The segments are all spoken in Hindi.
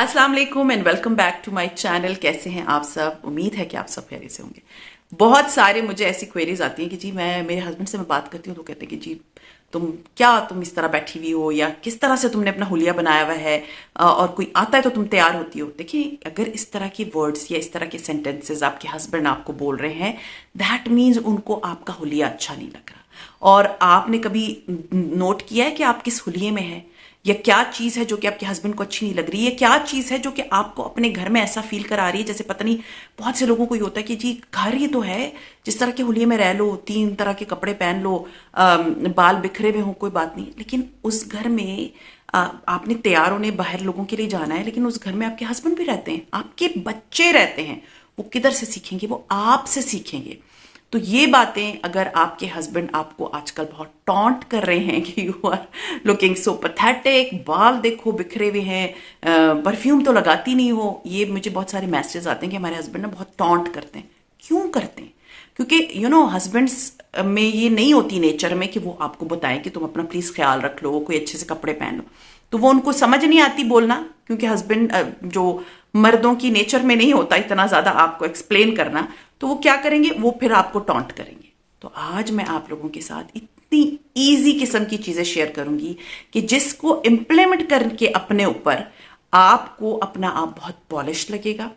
अस्सलाम वालेकुम and welcome back to my channel. कैसे हैं आप सब? उम्मीद है कि आप सब खैरियत से होंगे। बहुत सारे मुझे ऐसी क्वेरीज आती हैं कि जी मेरे हस्बैंड से मैं बात करती हूँ तो कहते हैं कि जी तुम इस तरह बैठी हुई हो, या किस तरह से तुमने अपना हुलिया बनाया हुआ है, और कोई आता है तो तुम तैयार होती हो। देखिए, अगर इस तरह की वर्ड्स या इस तरह के सेंटेंसेस आपके हस्बैंड आपको बोल रहे हैं, दैट मीन्स उनको आपका हुलिया अच्छा नहीं लग रहा। और आपने कभी नोट किया है कि आप किस हुलिये में है, या क्या चीज है जो कि आपके हस्बैंड को अच्छी नहीं लग रही है? क्या चीज है जो कि आपको अपने घर में ऐसा फील करा रही है जैसे पता नहीं, बहुत से लोगों को ये होता है कि जी घर ही तो है, जिस तरह के हुलिये में रह लो, 3 तरह के कपड़े पहन लो, बाल बिखरे हुए हो, कोई बात नहीं, लेकिन उस घर में आपने तैयार होने बाहर लोगों के लिए जाना है, लेकिन उस घर में आपके हस्बैंड भी रहते हैं, आपके बच्चे रहते हैं। वो किधर से सीखेंगे? वो आपसे सीखेंगे। तो ये बातें अगर आपके हस्बैंड आपको आजकल बहुत टॉन्ट कर रहे हैं कि you are looking so pathetic, बाल देखो बिखरे हुए हैं, परफ्यूम तो लगाती नहीं हो, ये मुझे बहुत सारे मैसेजेस आते हैं कि हमारे हस्बैंड ना बहुत टॉन्ट करते हैं। क्यों करते हैं? क्योंकि हस्बैंड्स में ये नहीं होती नेचर में कि वो आपको बताएं कि तुम अपना प्लीज ख्याल रख लो, कोई अच्छे से कपड़े पहन लो। तो वो उनको समझ नहीं आती बोलना, क्योंकि हस्बैंड जो मर्दों की नेचर में नहीं होता इतना ज्यादा आपको एक्सप्लेन करना। तो वो क्या करेंगे? वो फिर आपको टॉन्ट करेंगे। तो आज मैं आप लोगों के साथ इतनी इजी किस्म की चीजें शेयर करूंगी कि जिसको इंप्लीमेंट करके अपने ऊपर आपको अपना आप बहुत पॉलिश लगेगा,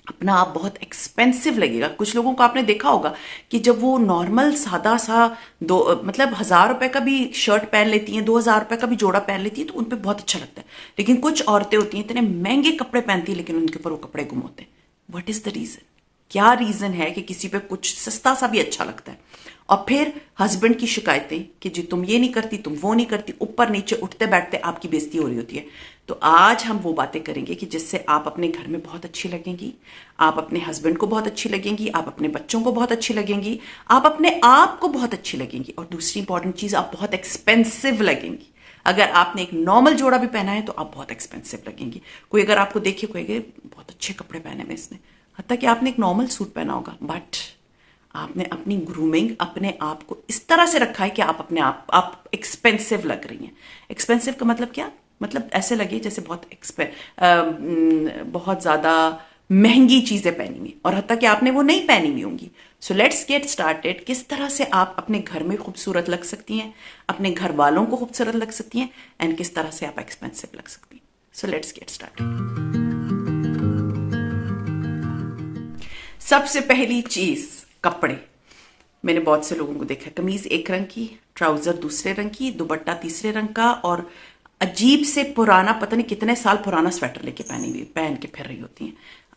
अपना आप बहुत एक्सपेंसिव लगेगा। कुछ लोगों को आपने देखा होगा कि जब वो नॉर्मल सादा सा मतलब 1,000 रुपए का भी शर्ट पहन लेती हैं, 2,000 रुपए का भी जोड़ा पहन लेती हैं, तो उन पे बहुत अच्छा लगता है। लेकिन कुछ औरतें होती हैं इतने महंगे कपड़े पहनती हैं, लेकिन उनके ऊपर वो कपड़े गुम होते हैं। What is the reason? क्या रीजन है कि किसी पे कुछ सस्ता सा भी अच्छा लगता है? और फिर हस्बैंड की शिकायतें कि जी तुम ये नहीं करती, तुम वो नहीं करती, ऊपर नीचे उठते बैठते आपकी बेइज्जती हो रही होती है। तो आज हम वो बातें करेंगे कि जिससे आप अपने घर में बहुत अच्छी लगेंगी, आप अपने हस्बैंड को बहुत अच्छी लगेंगी, आप अपने बच्चों को बहुत अच्छी लगेंगी, आप अपने आप को बहुत अच्छी लगेंगी, और दूसरी इंपॉर्टेंट चीज, आप बहुत एक्सपेंसिव लगेंगी। अगर आपने एक नॉर्मल जोड़ा भी पहना है तो आप बहुत एक्सपेंसिव लगेंगी। कोई अगर आपको देखे कोई बहुत अच्छे कपड़े पहने में इसने, हत्ता कि आपने एक नॉर्मल सूट पहना होगा, बट आपने अपनी ग्रूमिंग अपने आप को इस तरह से रखा है कि आप अपने आप एक्सपेंसिव लग रही हैं। एक्सपेंसिव का मतलब क्या? मतलब ऐसे लगे जैसे बहुत ज्यादा महंगी चीजें पहनी हुई, और हत्ता कि आपने वो नहीं पहनी हुई होंगी। So let's get started. किस तरह से आप अपने घर में खूबसूरत लग सकती हैं, अपने घर वालों को खूबसूरत लग सकती हैं, एंड किस तरह से आप एक्सपेंसिव लग सकती हैं। So let's get started. सबसे पहली चीज, कपड़े। मैंने बहुत से लोगों को देखा, कमीज एक रंग की, ट्राउजर दूसरे रंग की, दुपट्टा तीसरे रंग का, और अजीब से पुराना, पता नहीं कितने साल पुराना स्वेटर लेके पहन के फिर रही होती हैं,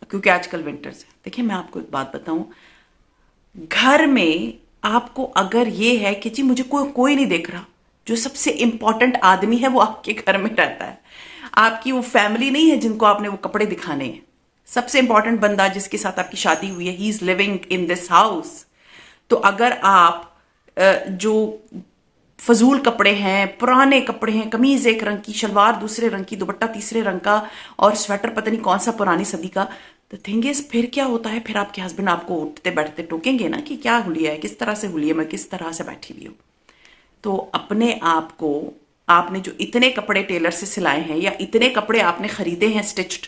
क्योंकि आजकल विंटर्स है। देखिए, मैं आपको एक बात बताऊं, घर में आपको अगर ये है कि जी मुझे कोई नहीं देख रहा, जो सबसे इंपॉर्टेंट आदमी है वो आपके घर में रहता है, आपकी वो फैमिली नहीं है जिनको आपने वो कपड़े दिखाने हैं। सबसे इंपॉर्टेंट बंदा जिसके साथ आपकी शादी हुई है, he is living in this house. तो अगर आप जो फजूल कपड़े हैं, पुराने कपड़े हैं, कमीज एक रंग की, शलवार दूसरे रंग की, दुपट्टा तीसरे रंग का, और स्वेटर पता नहीं कौन सा पुरानी सदी का, द थिंग इज, फिर क्या होता है? फिर आपके हस्बैंड आपको उठते बैठते टोकेंगे ना कि क्या हुलिया है, किस तरह से हुलिया में किस तरह से बैठी हुई हो। तो अपने आप को, आपने जो इतने कपड़े टेलर से सिलाए हैं या इतने कपड़े आपने खरीदे हैं स्टिच्ड,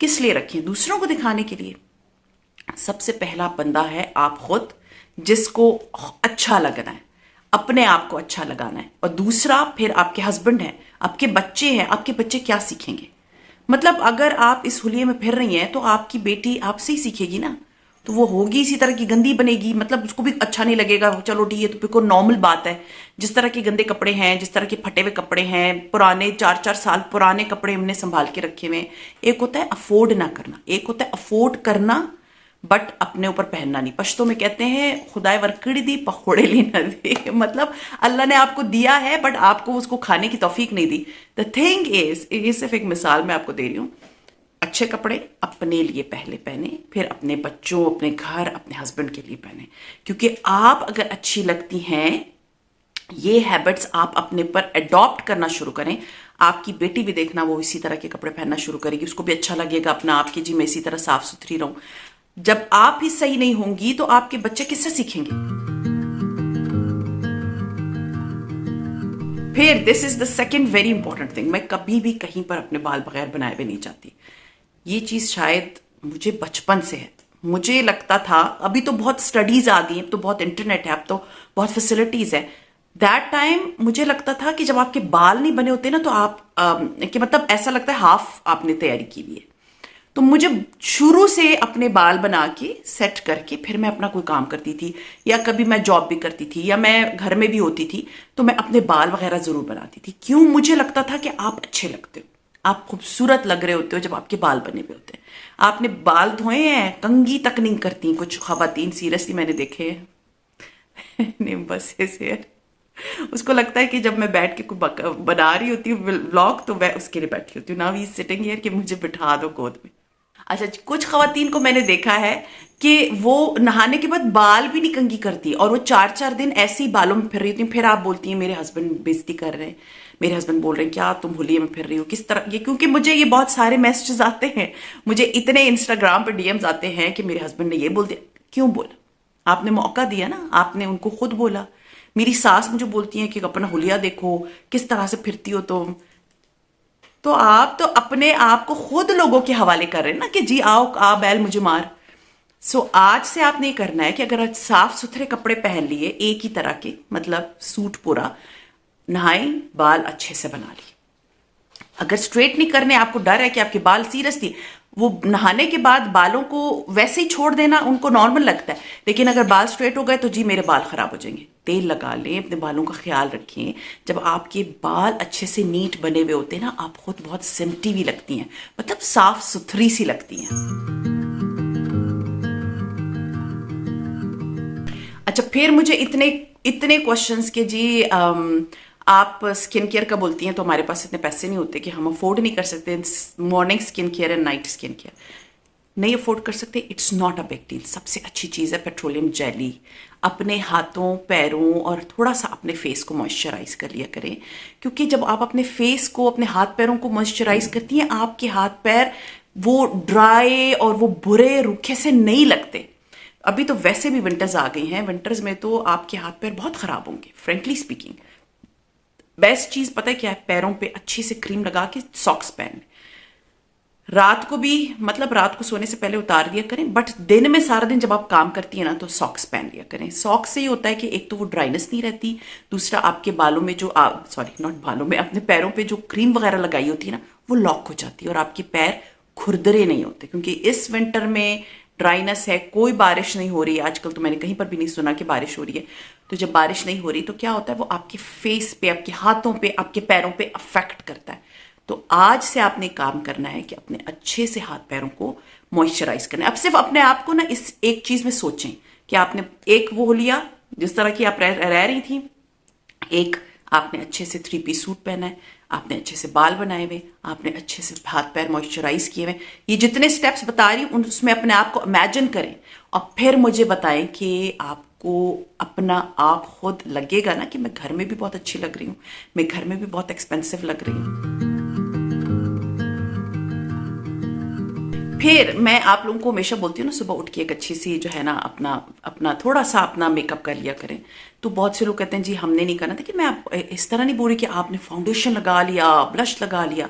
किस लिए रखे हैं? दूसरों को दिखाने के लिए। सबसे पहला बंदा है आप खुद, जिसको अच्छा लगना है, अपने आप को अच्छा लगाना है। और दूसरा फिर आपके हस्बैंड है, आपके बच्चे हैं। आपके बच्चे क्या सीखेंगे? मतलब अगर आप इस हुलिये में फिर रही हैं तो आपकी बेटी आपसे ही सीखेगी ना, तो वो होगी इसी तरह की, गंदी बनेगी, मतलब उसको भी अच्छा नहीं लगेगा। चलो ठीक है, तो बिल्कुल नॉर्मल बात है। जिस तरह के गंदे कपड़े हैं, जिस तरह के फटे हुए कपड़े हैं, पुराने 4-4 साल पुराने कपड़े हमने संभाल के रखे हुए। एक होता है अफोर्ड ना करना, एक होता है अफोर्ड करना बट अपने ऊपर पहनना नहीं। पश्तो में कहते हैं खुदाए वरकड़ी दी पखोड़े ली न दी। मतलब अल्लाह ने आपको दिया है बट आपको उसको खाने की तौफीक नहीं दी। द थिंग इज, ये सिर्फ एक मिसाल मैं आपको दे रही हूं, अच्छे कपड़े अपने लिए पहले पहने, फिर अपने बच्चों, अपने घर, अपने हस्बैंड के लिए पहने। क्योंकि आप अगर अच्छी लगती हैं, ये हैबिट्स आप अपने पर अडॉप्ट करना शुरू करें, आपकी बेटी भी देखना वो इसी तरह के कपड़े पहनना शुरू करेगी, उसको भी अच्छा लगेगा अपना आप की जी मैं इसी तरह साफ सुथरी रहूं। जब आप ही सही नहीं होंगी तो आपके बच्चे किससे सीखेंगे? फिर this is the second very important thing, मैं कभी भी कहीं पर अपने बाल बगैर बनाए हुए नहीं चाहती। ये चीज शायद मुझे बचपन से है। मुझे लगता था, अभी तो बहुत स्टडीज आ गई, अब तो बहुत इंटरनेट है, अब तो बहुत फैसिलिटीज है। दैट टाइम मुझे लगता था कि जब आपके बाल नहीं बने होते ना, तो आप कि मतलब ऐसा लगता है हाफ आपने तैयारी की हुई है। तो मुझे शुरू से अपने बाल बना के सेट करके फिर मैं अपना कोई काम करती थी, या कभी मैं जॉब भी करती थी, या मैं घर में भी होती थी, तो मैं अपने बाल वगैरह जरूर बनाती थी। क्यों? मुझे लगता था कि आप अच्छे लगते हो, आप खूबसूरत लग रहे होते हो जब आपके बाल बने हुए होते हैं। आपने बाल धोए हैं, कंघी तक नहीं करती कुछ खवातीन, सीरियसली मैंने देखे हैं। निम्बस हेयर, उसको लगता है कि जब मैं बैठ के कोई बना रही होती हूँ व्लॉग, तो मैं उसके लिए बैठी होती हूँ, ना ही सिटिंग हियर कि मुझे बिठा दो गोद में। अच्छा, कुछ खवातीन को मैंने देखा है कि वो नहाने के बाद बाल भी नहीं कंघी करती, और वो 4-4 दिन ऐसे ही बालों में फिर रही होती हैं। फिर आप बोलती हैं मेरे हस्बैंड बेइज्जती कर रहे हैं, मेरे हस्बैंड बोल रहे हैं क्या तुम होलिये में फिर रही हो, किस तरह ये, क्योंकि मुझे ये बहुत सारे मैसेजेस आते हैं, मुझे इतने इंस्टाग्राम पे डीएम्स आते हैं कि मेरे हस्बैंड ने ये बोल दिया। क्यों बोला? आपने मौका दिया ना, आपने उनको खुद बोला। मेरी सास मुझे बोलती है कि अपना हुलिया देखो किस तरह से फिरती हो तुम। तो आप तो अपने आप को खुद लोगों के हवाले कर रहे हैं ना कि जी आओ आ बैल मुझे मार। सो आज से आपने ये करना है कि अगर आज साफ सुथरे कपड़े पहन लिए एक ही तरह के, मतलब सूट पूरा, नहाए, बाल अच्छे से बना लिए। अगर स्ट्रेट नहीं करने, आपको डर है कि आपके बाल सीरियसली, वो नहाने के बाद बालों को वैसे ही छोड़ देना उनको नॉर्मल लगता है, लेकिन अगर बाल स्ट्रेट हो गए तो जी मेरे बाल खराब हो जाएंगे। तेल लगा लें, अपने बालों का ख्याल रखें। जब आपके बाल अच्छे से नीट बने हुए होते हैं ना, आप खुद बहुत सिमटी भी लगती हैं, मतलब साफ सुथरी सी लगती हैं। अच्छा, फिर मुझे इतने इतने क्वेश्चंस के जी आप स्किन केयर का बोलती हैं तो हमारे पास इतने पैसे नहीं होते कि हम अफोर्ड नहीं कर सकते morning skin care and night skin care, नहीं अफोर्ड कर सकते। It's not a big deal. सबसे अच्छी चीज़ है पेट्रोलियम जेली। अपने हाथों, पैरों और थोड़ा सा अपने फेस को मॉइस्चराइज कर लिया करें, क्योंकि जब आप अपने फेस को, अपने हाथ पैरों को मॉइस्चराइज करती हैं, आपके हाथ पैर वो ड्राई और वो बुरे रूखे से नहीं लगते। अभी तो वैसे भी विंटर्स आ गई हैं, विंटर्स में तो आपके हाथ पैर बहुत खराब होंगे फ्रेंकली स्पीकिंग। बेस्ट चीज पता है क्या है? पैरों पे अच्छी से क्रीम लगा के सॉक्स पहन, रात को भी, मतलब रात को सोने से पहले उतार दिया करें, बट दिन में सारा दिन जब आप काम करती है ना, तो सॉक्स पहन लिया करें। सॉक्स से ये होता है कि एक तो वो ड्राइनेस नहीं रहती, दूसरा आपके बालों में जो सॉरी नॉट बालों में, अपने पैरों पे जो क्रीम वगैरह लगाई होती है ना, वो लॉक हो जाती है और आपके पैर खुरदरे नहीं होते। क्योंकि इस विंटर में ड्राइनेस है, कोई बारिश नहीं हो रही है आजकल, तो मैंने कहीं पर भी नहीं सुना कि बारिश हो रही है। तो जब बारिश नहीं हो रही तो क्या होता है, वो आपके फेस पे, आपके हाथों पे, आपके पैरों पे अफेक्ट करता है। तो आज से आपने काम करना है कि अपने अच्छे से हाथ पैरों को मॉइस्चराइज करना है। अब सिर्फ अपने आप को ना इस एक चीज में सोचें कि आपने एक वो लिया जिस तरह की आप रह रही थी, एक आपने अच्छे से 3 पीस सूट पहना है, आपने अच्छे से बाल बनाए हुए, आपने अच्छे से हाथ पैर मॉइस्चराइज किए हुए। ये जितने स्टेप्स बता रही हूँ उसमें अपने आप को इमेजिन करें और फिर मुझे बताएं कि आपको अपना आप खुद लगेगा ना कि मैं घर में भी बहुत अच्छी लग रही हूँ, मैं घर में भी बहुत एक्सपेंसिव लग रही हूँ। फिर मैं आप लोगों को हमेशा बोलती हूँ ना, सुबह उठ के एक अच्छी सी जो है ना अपना अपना थोड़ा सा अपना मेकअप कर लिया करें। तो बहुत से लोग कहते हैं जी हमने नहीं करना था, कि मैं आप इस तरह नहीं बोल रही कि आपने फाउंडेशन लगा लिया, ब्लश लगा लिया।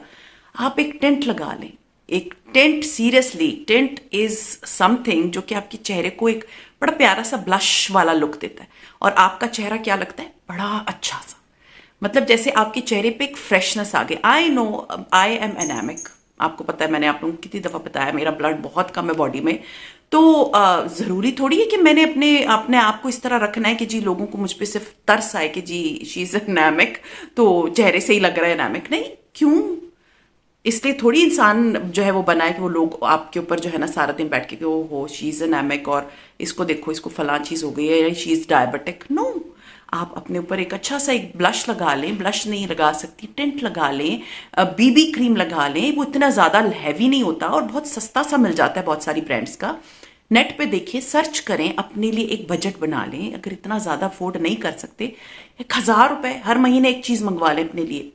आप एक टेंट लगा लें, एक tent. Seriously tent is something जो कि आपके चेहरे को एक बड़ा प्यारा सा ब्लश वाला लुक देता है, और आपका चेहरा क्या लगता है, बड़ा अच्छा सा, मतलब जैसे आपके चेहरे पे एक फ्रेशनेस आ गई। I know I am anaemic, आपको पता है, मैंने आप लोगों को कितनी दफा बताया मेरा ब्लड बहुत कम है बॉडी में। तो जरूरी थोड़ी है कि मैंने अपने अपने आप को इस तरह रखना है कि जी लोगों को मुझ पे सिर्फ तरस आए कि जी शी इज एनेमिक, तो चेहरे से ही लग रहा है एनेमिक। नहीं, क्यों? इसलिए थोड़ी इंसान जो है वो बना है कि वो लोग आपके ऊपर जो है ना सारा दिन बैठ के ओ हो शी इज एनेमिक, और इसको देखो इसको फलां चीज हो गई है, शी इज डायबिटिक। नो, आप अपने ऊपर एक अच्छा सा एक ब्लश लगा लें, ब्लश नहीं लगा सकती टिंट लगा लें, बीबी क्रीम लगा लें। वो इतना ज्यादा हैवी नहीं होता और बहुत सस्ता सा मिल जाता है बहुत सारी ब्रांड्स का। नेट पे देखिए, सर्च करें, अपने लिए एक बजट बना लें। अगर इतना ज्यादा अफोर्ड नहीं कर सकते, 1000 रुपए हर महीने एक चीज मंगवा लें अपने लिए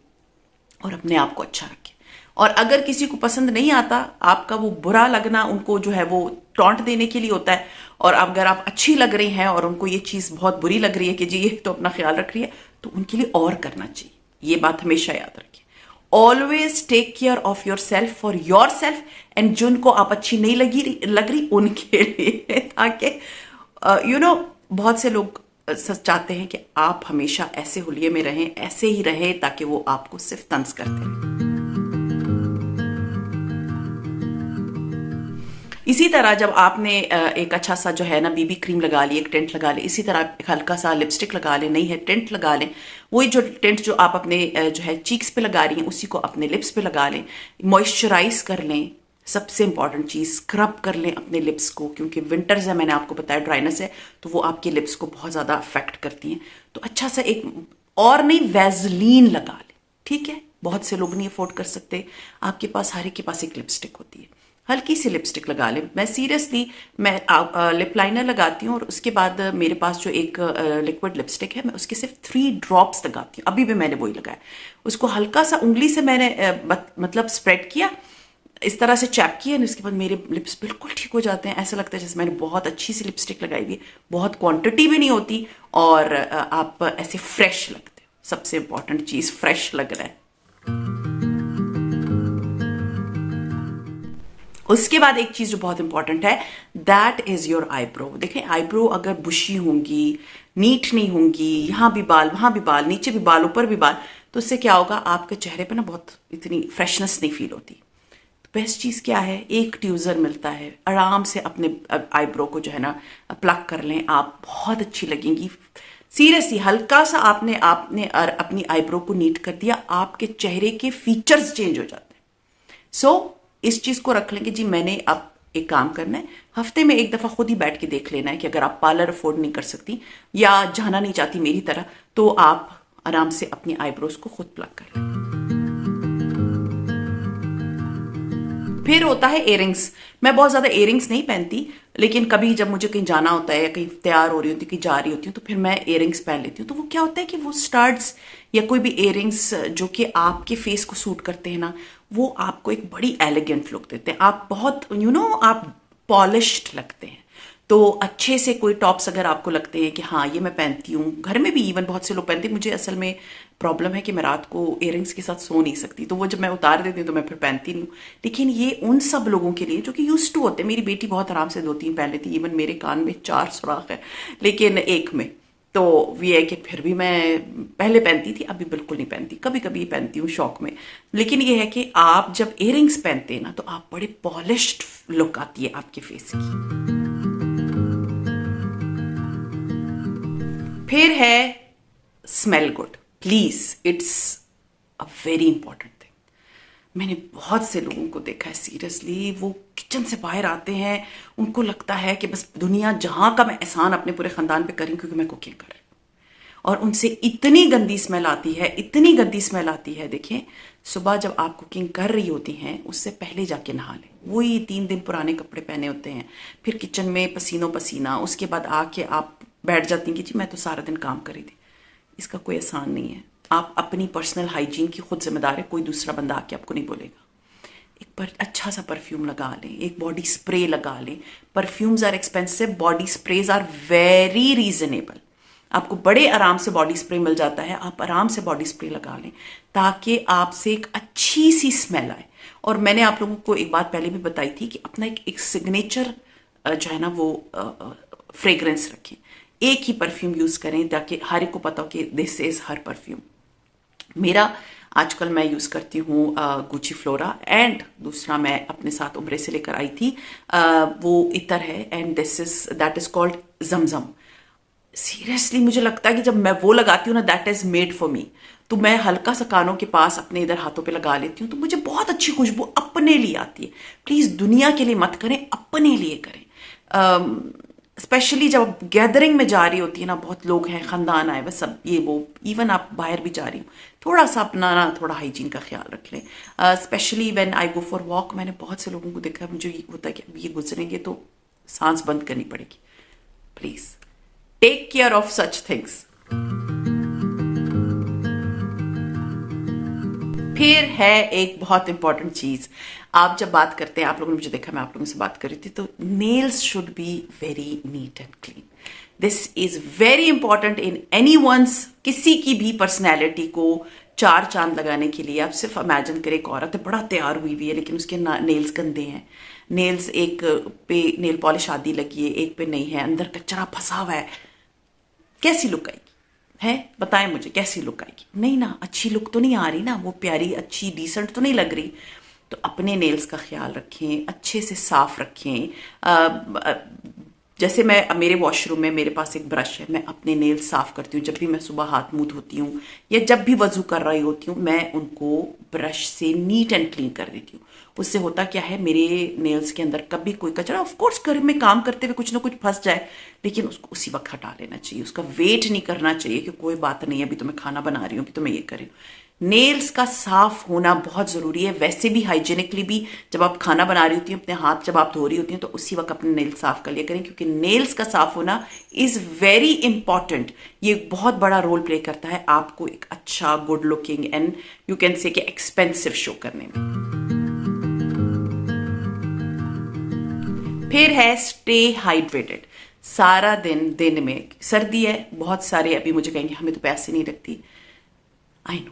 और अपने आप को अच्छा रखें। और अगर किसी को पसंद नहीं आता, आपका वो बुरा लगना उनको जो है वो टॉन्ट देने के लिए होता है, और अगर आप अच्छी लग रही हैं और उनको ये चीज बहुत बुरी लग रही है कि जी ये तो अपना ख्याल रख रही है, तो उनके लिए और करना चाहिए। ये बात हमेशा याद रखिए। Always take care of yourself for yourself, and जिनको आप अच्छी नहीं लग रही उनके लिए, ताकि बहुत से लोग चाहते हैं कि आप हमेशा ऐसे हुलिये में रहें, ऐसे ही रहें, ताकि वो आपको सिर्फ तंज करते रहें। इसी तरह जब आपने एक अच्छा सा जो है ना बीबी क्रीम लगा ली, एक टेंट लगा ले, इसी तरह एक हल्का सा लिपस्टिक लगा ले, नहीं है टेंट लगा लें, वही जो टेंट जो आप अपने जो है चीक्स पे लगा रही हैं उसी को अपने लिप्स पे लगा लें, मॉइस्चराइज कर लें। सबसे इंपॉर्टेंट चीज़, स्क्रब कर लें अपने लिप्स को, क्योंकि विंटर्स है, मैंने आपको बताया ड्राइनेस है, तो वो आपके लिप्स को बहुत ज़्यादा अफेक्ट करती हैं। तो अच्छा सा एक और नहीं वैसलीन लगा लें, ठीक है। बहुत से लोग नहीं अफोर्ड कर सकते, आपके पास हर एक के पास एक लिपस्टिक होती है, हल्की सी लिपस्टिक लगा लें। मैं सीरियसली मैं लिप लाइनर लगाती हूँ और उसके बाद मेरे पास जो एक लिक्विड लिपस्टिक है, मैं उसके सिर्फ 3 ड्रॉप्स लगाती हूँ। अभी भी मैंने वही लगाया, उसको हल्का सा उंगली से मैंने मतलब स्प्रेड किया, इस तरह से चैप किया, उसके बाद मेरे लिप्स बिल्कुल ठीक हो जाते हैं। ऐसा लगता है जैसे मैंने बहुत अच्छी सी लिपस्टिक लगाई हुई है, बहुत क्वांटिटी भी नहीं होती, और आप ऐसे फ्रेश लगते हो। सबसे इंपॉर्टेंट चीज़, फ्रेश लग रहा है। उसके बाद एक चीज जो बहुत इंपॉर्टेंट है, दैट इज योर आईब्रो। देखें, आईब्रो अगर बुशी होंगी, नीट नहीं होंगी, यहाँ भी बाल वहां भी बाल, नीचे भी बाल ऊपर भी बाल, तो उससे क्या होगा, आपके चेहरे पे ना बहुत इतनी फ्रेशनेस नहीं फील होती। तो बेस्ट चीज क्या है, एक ट्यूजर मिलता है, आराम से अपने आईब्रो को जो है ना प्लग कर लें, आप बहुत अच्छी लगेंगी। सीरियसली हल्का सा आपने अपनी आईब्रो को नीट कर दिया, आपके चेहरे के फीचर्स चेंज हो जाते हैं। सो इस चीज को रख लेंगे जी। मैंने अब एक काम करना है, हफ्ते में एक दफा खुद ही बैठ के देख लेना है कि अगर आप पार्लर अफोर्ड नहीं कर सकती या जाना नहीं चाहती मेरी तरह, तो आप आराम से अपनी आईब्रोज को खुद प्लग कर लें। फिर होता है इयरिंग्स। मैं बहुत ज्यादा इयरिंग्स नहीं पहनती, लेकिन कभी जब मुझे कहीं जाना होता है या कहीं तैयार हो रही होती, कहीं जा रही होती हूँ, तो फिर मैं इयरिंग्स पहन लेती हूँ। तो वो क्या होता है कि वो स्टड्स या कोई भी इयरिंग्स जो कि आपके फेस को सूट करते हैं ना, वो आपको एक बड़ी एलिगेंट लुक देते हैं। आप बहुत आप पॉलिश्ड लगते हैं। तो अच्छे से कोई टॉप्स अगर आपको लगते हैं कि हाँ ये मैं पहनती हूँ, घर में भी इवन बहुत से लोग पहनते हैं, मुझे असल में प्रॉब्लम है कि मैं रात को इयरिंग्स के साथ सो नहीं सकती, तो वो जब मैं उतार देती हूँ तो मैं फिर पहनती नहीं हूँ। लेकिन ये उन सब लोगों के लिए जो कि यूज्ड टू होते हैं। मेरी बेटी बहुत आराम से 2-3 पहन लेती, इवन मेरे कान में 4 सुराख है लेकिन एक में, तो ये है कि फिर भी मैं पहले पहनती थी, अभी बिल्कुल नहीं पहनती, कभी कभी पहनती हूँ शौक में। लेकिन ये है कि आप जब इयरिंग्स पहनते हैं ना, तो आप बड़े पॉलिश्ड लुक आती है आपके फेस की। फिर है smell good. Please, it's a very important thing. मैंने बहुत से लोगों को देखा है, सीरियसली वो किचन से बाहर आते हैं, उनको लगता है कि बस दुनिया जहां का मैं एहसान अपने पूरे खानदान पे करूं क्योंकि मैं कुकिंग कर रही हूं, और उनसे इतनी गंदी स्मेल आती है, इतनी गंदी स्मेल आती है। देखिए, सुबह जब आप कुकिंग कर रही होती हैं, उससे पहले जाके नहा लें। वही 3 दिन पुराने कपड़े पहने होते हैं, फिर किचन में पसीनो पसीना, उसके बाद आके आप बैठ जाती हैं कि जी मैं तो सारा दिन काम कर रही थी। इसका कोई एहसान नहीं है। आप अपनी पर्सनल हाइजीन की खुद जिम्मेदार है, कोई दूसरा बंदा आके आपको नहीं बोलेगा। एक अच्छा सा परफ्यूम लगा लें, एक बॉडी स्प्रे लगा लें। Perfumes are expensive, body sprays are very reasonable. आपको बड़े आराम से बॉडी स्प्रे मिल जाता है, आप आराम से बॉडी स्प्रे लगा लें ताकि आपसे एक अच्छी सी स्मेल आए। और मैंने आप लोगों को एक बात पहले भी बताई थी कि अपना एक सिग्नेचर जो है ना वो फ्रेग्रेंस रखें, एक ही परफ्यूम यूज करें ताकि हर एक को पता हो कि दिस इज हर परफ्यूम। मेरा आजकल मैं यूज करती हूँ गुची फ्लोरा, एंड दूसरा मैं अपने साथ उम्रे से लेकर आई थी वो इतर है, and that is called Zamzam. Seriously मुझे लगता है कि जब मैं वो लगाती हूँ ना, that is made for me. तो मैं हल्का सा कानों के पास अपने इधर हाथों पे लगा लेती हूँ, तो मुझे बहुत अच्छी खुशबू अपने लिए आती है। प्लीज दुनिया के लिए मत करें, अपने लिए करें। स्पेशली जब आप गैदरिंग में जा रही होती है ना, बहुत लोग हैं, खानदान आए, बस सब ये वो, इवन आप बाहर भी जा रही हो, थोड़ा सा अपना ना थोड़ा हाइजीन का ख्याल रख लें। Specially when I go for walk, मैंने बहुत से लोगों को देखा है, मुझे ये होता है कि अब ये गुजरेंगे तो सांस बंद करनी पड़ेगी। Please take care of such things. फिर है एक बहुत इंपॉर्टेंट चीज, आप जब बात करते हैं, आप लोगों ने मुझे देखा, मैं आप लोगों से बात कर रही थी, तो nails should be very neat and clean. This is very important in any ones, किसी की भी पर्सनैलिटी को चार चांद लगाने के लिए। आप सिर्फ इमेजिन करें, एक औरत है, बड़ा तैयार हुई हुई है, लेकिन उसके नेल्स गंदे हैं। नेल्स एक पे नेल पॉलिश आदि लगी है, एक पे नहीं है, अंदर कचरा फंसा हुआ है। कैसी लुक आएगी? है, बताएं मुझे, कैसी लुक आएगी? नहीं ना, अच्छी लुक तो नहीं आ रही ना, वो प्यारी अच्छी डिसेंट तो नहीं लग रही। तो अपने नेल्स का ख्याल रखें, अच्छे से साफ रखें। जैसे मैं मेरे वॉशरूम में मेरे पास एक ब्रश है, मैं अपने नेल्स साफ करती हूँ। जब भी मैं सुबह हाथ मुंह धोती हूँ या जब भी वजू कर रही होती हूँ, मैं उनको ब्रश से नीट एंड क्लीन कर देती हूँ। उससे होता क्या है, मेरे नेल्स के अंदर कभी कोई कचरा, ऑफ कोर्स घर में काम करते हुए कुछ ना कुछ फंस जाए, लेकिन उसको उसी वक्त हटा लेना चाहिए। उसका वेट नहीं करना चाहिए कि कोई बात नहीं है, अभी तो मैं खाना बना रही हूँ, अभी तो मैं ये कर रही हूँ। नेल्स का साफ होना बहुत जरूरी है। वैसे भी हाइजीनिकली भी, जब आप खाना बना रही होती हैं, अपने हाथ जब आप धो रही होती हैं, तो उसी वक्त अपने नेल्स साफ कर लिया करें, क्योंकि नेल्स का साफ होना इज वेरी इंपॉर्टेंट। ये बहुत बड़ा रोल प्ले करता है आपको एक अच्छा, good looking and you can say expensive show करने में। फिर है स्टे हाइड्रेटेड। सारा दिन में सर्दी है, बहुत सारे अभी मुझे कहेंगे हमें तो प्यास ही नहीं लगती, आई नो,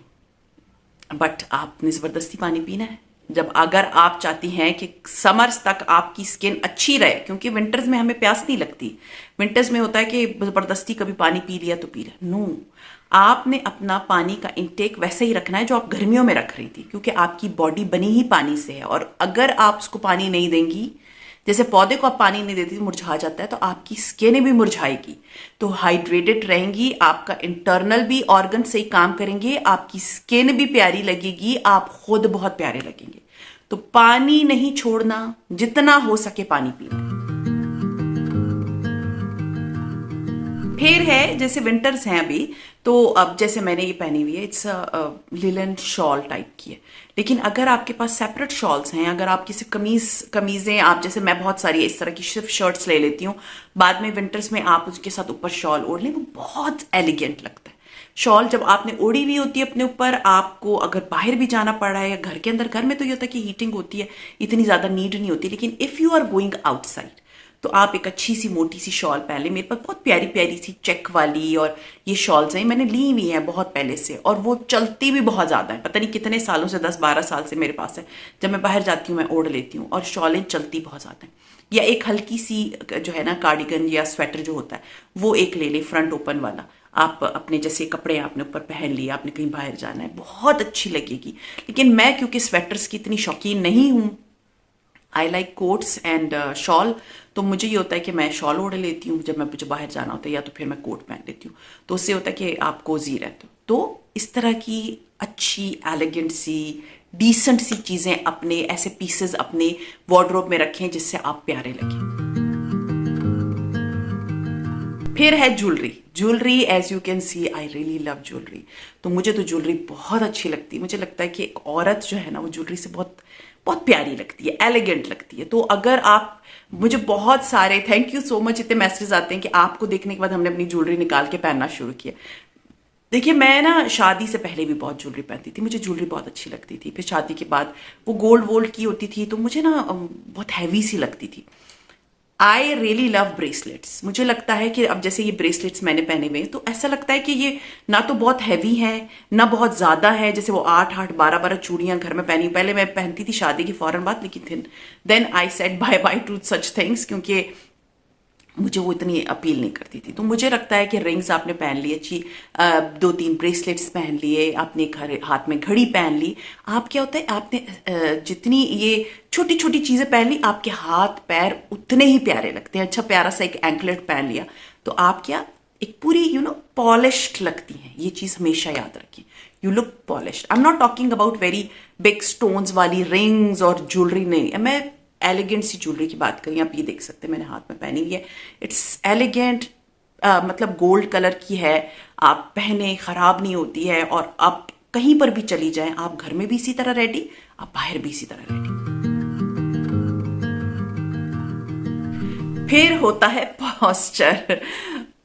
बट आपने जबरदस्ती पानी पीना है। जब अगर आप चाहती हैं कि समर्स तक आपकी स्किन अच्छी रहे, क्योंकि विंटर्स में हमें प्यास नहीं लगती, विंटर्स में होता है कि जबरदस्ती कभी पानी पी लिया तो पी लिया। नो, आपने अपना पानी का इंटेक वैसे ही रखना है जो आप गर्मियों में रख रही थी, क्योंकि आपकी बॉडी बनी ही पानी से है। और अगर आप उसको पानी नहीं देंगी, जैसे पौधे को आप पानी नहीं देती मुरझा जाता है, तो आपकी स्किन भी मुरझाएगी। तो हाइड्रेटेड रहेंगी, आपका इंटरनल भी ऑर्गन सही काम करेंगे, आपकी स्किन भी प्यारी लगेगी, आप खुद बहुत प्यारे लगेंगे। तो पानी नहीं छोड़ना, जितना हो सके पानी पीना। फिर है, जैसे विंटर्स हैं अभी, तो अब जैसे मैंने ये पहनी हुई है, इट्स लिलन शॉल टाइप की है, लेकिन अगर आपके पास सेपरेट शॉल्स हैं, अगर आप किसी कमीजें, आप जैसे मैं बहुत सारी इस तरह की सिर्फ शर्ट्स ले लेती हूँ, बाद में विंटर्स में आप उसके साथ ऊपर शॉल ओढ़ लें, वो बहुत एलिगेंट लगता है। शॉल जब आपने ओढ़ी हुई होती है अपने ऊपर, आपको अगर बाहर भी जाना पड़ा है या घर के अंदर, घर में तो ये होता है कि हीटिंग होती है, इतनी ज्यादा नीड नहीं होती, लेकिन if you are going outside तो आप एक अच्छी सी मोटी सी शॉल पहन लें। मेरे पास बहुत प्यारी प्यारी सी चेक वाली और ये शॉल्स हैं, मैंने ली हुई हैं बहुत पहले से, और वो चलती भी बहुत ज़्यादा है, पता नहीं कितने सालों से, 10-12 साल से मेरे पास है। जब मैं बाहर जाती हूँ मैं ओढ़ लेती हूँ, और शॉलें चलती बहुत ज़्यादा हैं। या एक हल्की सी जो है ना कार्डिगन या स्वेटर जो होता है, वो एक ले ले, फ्रंट ओपन वाला। आप अपने जैसे कपड़े आपने ऊपर पहन लिए, आपने कहीं बाहर जाना है, बहुत अच्छी लगेगी। लेकिन मैं क्योंकि स्वेटर्स की इतनी शौकीन नहीं हूँ, I like quotes and shawl, तो मुझे ये होता है कि मैं शॉल ओढ़ लेती हूँ जब मैं मुझे बाहर जाना होता है, या तो फिर मैं कोट पहन लेती हूँ, तो उससे होता है कि आप कोजी रहते हो। तो इस तरह की अच्छी एलिगेंट सी डिसेंट सी चीज़ें अपने ऐसे पीसेस अपने वार्डरोब में रखें जिससे आप प्यारे लगें। फिर है jewellery as you can see I really love jewellery. तो मुझे तो ज्वेलरी बहुत अच्छी लगती है। मुझे लगता है कि एक औरत जो है ना, वो ज्वेलरी से बहुत बहुत प्यारी लगती है, एलिगेंट लगती है। तो अगर आप, मुझे बहुत सारे थैंक यू सो मच इतने मैसेजेस आते हैं कि आपको देखने के बाद हमने अपनी ज्वेलरी निकाल के पहनना शुरू किया। देखिए, मैं ना शादी से पहले भी बहुत ज्वेलरी पहनती थी, मुझे ज्वेलरी बहुत अच्छी लगती थी। फिर शादी के बाद वो गोल्ड वोल्ड की होती थी, तो मुझे ना बहुत हैवी सी लगती थी। आई रियली लव ब्रेसलेट्स। मुझे लगता है कि अब जैसे ये ब्रेसलेट्स मैंने पहने हुए हैं, तो ऐसा लगता है कि ये ना तो बहुत हैवी है ना बहुत ज्यादा है। जैसे वो 8-8 12-12 चूड़ियां घर में पहनी, पहले मैं पहनती थी शादी की फौरन बाद, लेकिन then I said bye bye to such things, क्योंकि मुझे वो इतनी अपील नहीं करती थी। तो मुझे लगता है कि रिंग्स आपने पहन ली अच्छी, 2-3 ब्रेसलेट्स पहन लिए, आपने हाथ में घड़ी पहन ली, आप क्या होता है, आपने जितनी ये छोटी छोटी चीजें पहन ली, आपके हाथ पैर उतने ही प्यारे लगते हैं। अच्छा प्यारा सा एक एंकलेट पहन लिया, तो आप क्या एक पूरी पॉलिश्ड लगती हैं। ये चीज हमेशा याद रखिए, you look polished. I am not talking about very big stones वाली रिंग्स और ज्वेलरी, नहीं, मैं एलिगेंट सी ज्वेलरी की बात करें। आप ये देख सकते हैं मैंने हाथ में पहनी हुई है, इट्स एलिगेंट, मतलब गोल्ड कलर की है, आप पहने खराब नहीं होती है, और आप कहीं पर भी चली जाएं, आप घर में भी इसी तरह रेडी, आप बाहर भी इसी तरह रेडी। फिर होता है पॉस्चर।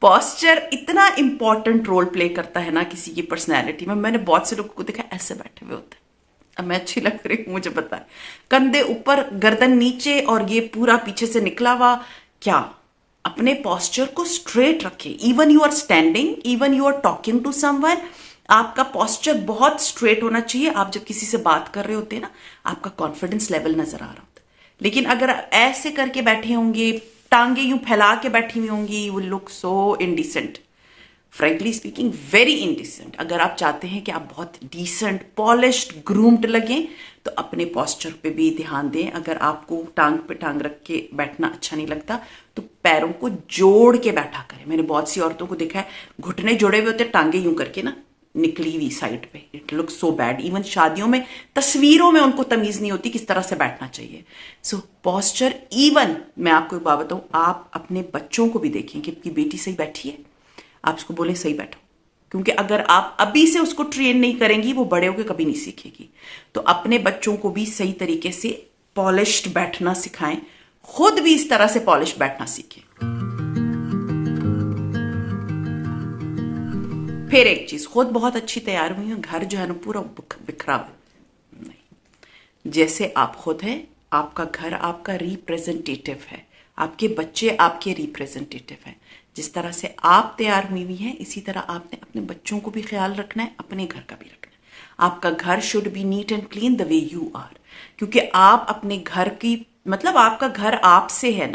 पॉस्चर इतना इंपॉर्टेंट रोल प्ले करता है ना किसी की पर्सनैलिटी में। मैंने बहुत से लोगों को देखा ऐसे बैठे हुए होते हैं, अब मैं अच्छी लग रही हूँ मुझे पता है, कंधे ऊपर गर्दन नीचे और ये पूरा पीछे से निकला हुआ, क्या अपने पोस्चर को स्ट्रेट रखें। Even you are standing, even you are talking to someone, आपका पोस्चर बहुत स्ट्रेट होना चाहिए। आप जब किसी से बात कर रहे होते हैं ना, आपका कॉन्फिडेंस लेवल नजर आ रहा होता है। लेकिन अगर ऐसे करके बैठे होंगे, टांगे यूं फैला के बैठी हुई होंगी, you will look so indecent, frankly speaking very indecent. अगर आप चाहते हैं कि आप बहुत डिसेंट, पॉलिश्ड, ग्रूम्ड लगें, तो अपने पोस्चर पे भी ध्यान दें। अगर आपको टांग पे टांग रख के बैठना अच्छा नहीं लगता, तो पैरों को जोड़ के बैठा करें। मैंने बहुत सी औरतों को देखा है, घुटने जोड़े हुए होते, टांगे यूं करके ना निकली हुई साइड पे, it look so bad. Even शादियों में, तस्वीरों में उनको तमीज नहीं होती किस तरह से बैठना चाहिए। सो पोस्चर, इवन मैं आपको एक बात बताऊं, आप अपने बच्चों को भी देखें कि आपकी बेटी सही बैठी है, आप उसको बोले सही बैठो, क्योंकि अगर आप अभी से उसको ट्रेन नहीं करेंगी, वो बड़े होकर कभी नहीं सीखेगी। तो अपने बच्चों को भी सही तरीके से पॉलिश्ड बैठना सिखाएं, खुद भी इस तरह से पॉलिश बैठना सीखें। फिर एक चीज, खुद बहुत अच्छी तैयार हुई हूं, घर जो है ना पूरा बिखरा हुआ नहीं। जैसे आप खुद हैं, आपका घर आपका रिप्रेजेंटेटिव है, आपके बच्चे आपके रिप्रेजेंटेटिव हैं। जिस तरह से आप तैयार हुई हैं, इसी तरह आपने अपने बच्चों को भी ख्याल रखना है, अपने घर का भी रखना है। आपका घर should be neat and clean the way you are, क्योंकि आप अपने घर की, मतलब आपका घर आपसे है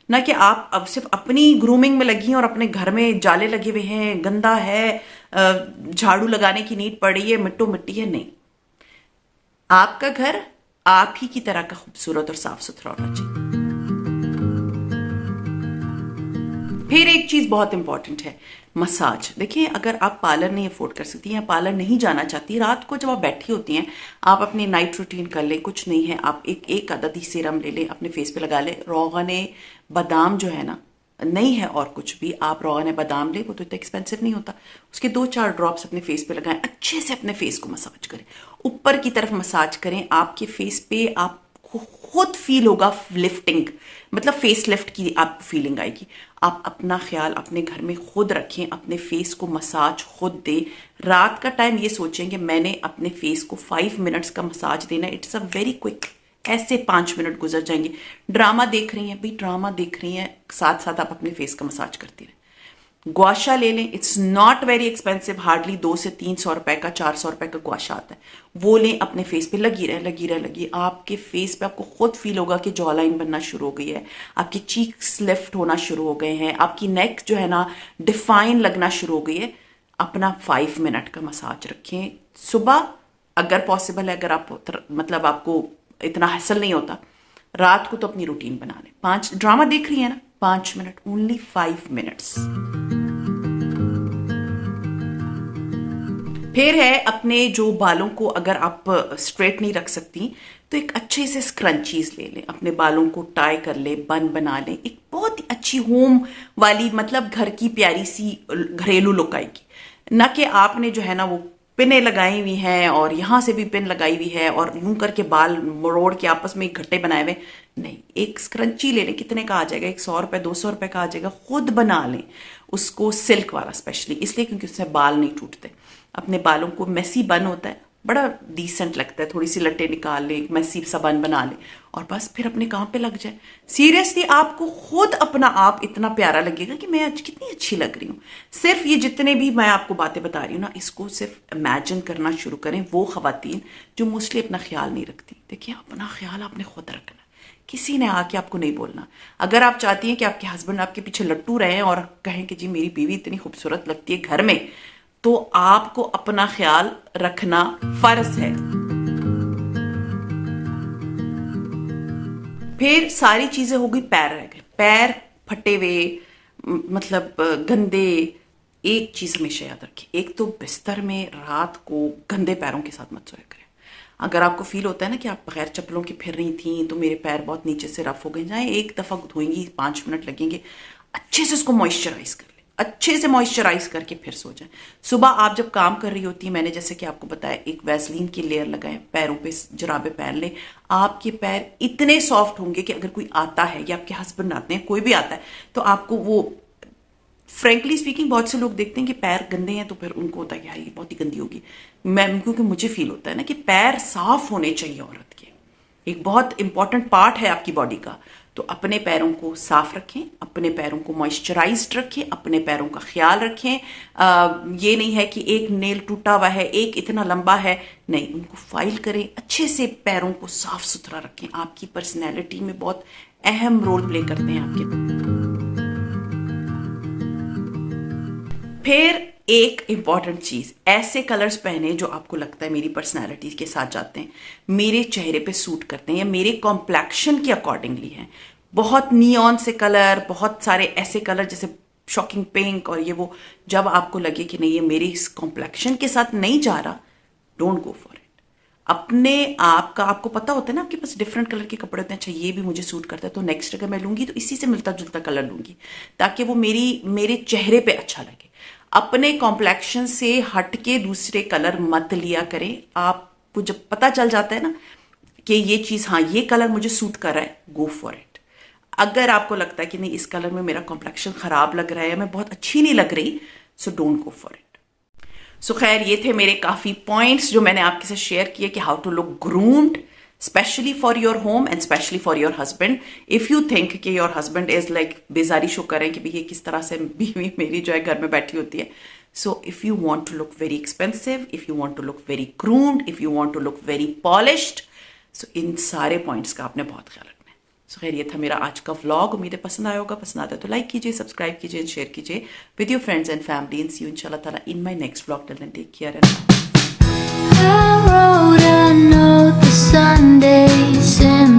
ना कि आप अब सिर्फ अपनी ग्रूमिंग में लगी हैं और अपने घर में जाले लगे हुए हैं, गंदा है, झाड़ू लगाने की नीड पड़ रही है, मिट्टो मिट्टी है। नहीं, आपका घर आप ही की तरह का खूबसूरत और साफ सुथरा होना चाहिए। फिर एक चीज बहुत इंपॉर्टेंट है, मसाज। देखिए, अगर आप पार्लर नहीं अफोर्ड कर सकती हैं, पार्लर नहीं जाना चाहती, रात को जब आप बैठी होती हैं, आप अपनी नाइट रूटीन कर लें। कुछ नहीं है, आप एक अददी सीरम ले लें, अपने फेस पे लगा लें। रोगन बादाम जो है ना, नहीं है और कुछ भी, आप रोगन बादाम लें, वो तो इतना एक्सपेंसिव नहीं होता, उसके 2-4 ड्रॉप्स अपने फेस पे लगाएं, अच्छे से अपने फेस को मसाज करें, ऊपर की तरफ मसाज करें। आपके फेस पे आपको खुद फील होगा लिफ्टिंग, मतलब फेस लिफ्ट की आपको फीलिंग आएगी। आप अपना ख्याल अपने घर में खुद रखें, अपने फेस को मसाज खुद दें। रात का टाइम ये सोचें कि मैंने अपने फेस को 5 मिनट्स का मसाज देना। इट्स अ वेरी क्विक, ऐसे 5 मिनट गुजर जाएंगे। ड्रामा देख रही हैं भाई, ड्रामा देख रही हैं, साथ साथ आप अपने फेस का मसाज करती रहें। ग्वाशा ले लें, it's not very expensive, hardly 200 से 300 रुपए का, 400 रुपए का ग्वाशा आता है, वो लें, अपने फेस पे लगी रहे, लगी रहे, लगी। आपके फेस पे आपको खुद फील होगा कि जॉ लाइन बनना शुरू हो गई है, आपकी चीक्स लिफ्ट होना शुरू हो गए हैं, आपकी नेक जो है ना डिफाइन लगना शुरू हो गई है। अपना 5 मिनट का मसाज रखें सुबह, अगर पॉसिबल है, अगर आप मतलब आपको इतना हसल नहीं होता, रात को तो अपनी रूटीन बना लें। 5 ड्रामा देख रही है ना, 5 मिनट, ओनली 5 मिनट्स। फिर है अपने जो बालों को, अगर आप स्ट्रेट नहीं रख सकती, तो एक अच्छे से स्क्रंचीज ले लें, अपने बालों को टाई कर ले, बन बना लें। एक बहुत ही अच्छी होम वाली, मतलब घर की प्यारी सी घरेलू लुक आएगी। ना कि आपने जो है ना वो पिनें लगाई हुई हैं और यहां से भी पिन लगाई हुई है और यूं करके बाल मरोड़ के आपस में गट्टे बनाए हुए। नहीं, एक स्क्रंची ले लें, कितने का आ जाएगा, 100 रुपए 200 रुपए का आ जाएगा। खुद बना लें उसको, सिल्क वाला स्पेशली, इसलिए क्योंकि उससे बाल नहीं टूटते। अपने बालों को, मेसी बन होता है, बड़ा डिसेंट लगता है, थोड़ी सी लट्टे निकाल ले, एक मेसी सा बन बना ले और बस फिर अपने काम पे लग जाए। सीरियसली आपको खुद अपना आप इतना प्यारा लगेगा कि मैं आज कितनी अच्छी लग रही हूँ। सिर्फ ये जितने भी मैं आपको बातें बता रही हूँ ना, इसको सिर्फ इमेजिन करना शुरू करें। वो खवातीन जो मोस्टली अपना ख्याल नहीं रखती, देखिए अपना ख्याल आपने खुद रखना, किसी ने आके आपको नहीं बोलना। अगर आप चाहती हैं कि आपके हस्बैंड आपके पीछे लट्टू रहे और कहें कि जी मेरी बीवी इतनी खूबसूरत लगती है घर में, तो आपको अपना ख्याल रखना फर्ज है। फिर सारी चीजें हो गई, पैर रह गए, पैर फटे हुए, मतलब गंदे। एक चीज हमेशा याद रखें, एक तो बिस्तर में रात को गंदे पैरों के साथ मत सोया करें। अगर आपको फील होता है ना कि आप बगैर चप्पलों की फिर रही थी तो मेरे पैर बहुत नीचे से रफ हो गए, जाए एक दफा धोएंगी, 5 मिनट लगेंगे, अच्छे से उसको मॉइस्चराइज कर ले, अच्छे से मॉइस्चराइज करके फिर सो जाए। सुबह आप जब काम कर रही होती है, मैंने जैसे कि आपको बताया, एक वैसलीन की लेयर लगाएं, पैरों पे जराबे पहन लें। आपके पैर इतने सॉफ्ट होंगे कि अगर कोई आता है या आपके हस्बैंड आते हैं, कोई भी आता है, तो आपको वो, फ्रेंकली स्पीकिंग, बहुत से लोग देखते हैं कि पैर गंदे हैं तो फिर उनको होता है कि यार ये बहुत ही गंदी होगी। मैं, क्योंकि मुझे फील होता है ना कि पैर साफ होने चाहिए औरत के, एक बहुत इंपॉर्टेंट पार्ट है आपकी बॉडी का। तो अपने पैरों को साफ रखें, अपने पैरों को मॉइस्चराइज्ड रखें, अपने पैरों का ख्याल रखें। ये नहीं है कि एक नेल टूटा हुआ है, एक इतना लंबा है, नहीं, उनको फाइल करें, अच्छे से पैरों को साफ सुथरा रखें। आपकी पर्सनैलिटी में बहुत अहम रोल प्ले करते हैं आपके। फिर एक इंपॉर्टेंट चीज, ऐसे कलर्स पहने जो आपको लगता है मेरी पर्सनालिटी के साथ जाते हैं, मेरे चेहरे पे सूट करते हैं या मेरे कॉम्प्लेक्शन के अकॉर्डिंगली हैं। बहुत नियॉन से कलर, बहुत सारे ऐसे कलर जैसे शॉकिंग पिंक और ये वो, जब आपको लगे कि नहीं ये मेरी इस कॉम्प्लेक्शन के साथ नहीं जा रहा, डोंट गो फॉर इट। अपने आप का आपको पता होता है ना, आपके पास डिफरेंट कलर के कपड़े होते हैं, अच्छा ये भी मुझे सूट करता है तो नेक्स्ट अगर मैं लूंगी तो इसी से मिलता जुलता कलर लूंगी ताकि वो मेरे चेहरे पे अच्छा लगे। अपने कॉम्प्लेक्शन से हट के दूसरे कलर मत लिया करें। आपको जब पता चल जाता है ना कि ये चीज, हाँ ये कलर मुझे सूट कर रहा है, गो फॉर इट। अगर आपको लगता है कि नहीं इस कलर में मेरा कॉम्प्लेक्शन खराब लग रहा है, मैं बहुत अच्छी नहीं लग रही, so don't go for it. So खैर, ये थे मेरे काफी पॉइंट्स जो मैंने आपके साथ शेयर किए कि how to look groomed, specially for your home and specially for your husband. If you think कि योर हस्बैंड इज लाइक बेजारी शो करें कि भाई ये किस तरह से बीवी मेरी जो है घर में बैठी होती है, so if you want to look very expensive, if you want to look very groomed, if you want to look very polished, so इन सारे पॉइंट्स का आपने बहुत ख्याल रखना है। सो खैर, ये था मेरा आज का व्लॉग। उम्मीद है पसंद आया होगा। पसंद आता है तो लाइक कीजिए, सब्सक्राइब कीजिए एंड शेयर कीजिए with your friends and family. And see you इंशाल्लाह ताला in my next vlog. Till then take care and I wrote a note the Sundays in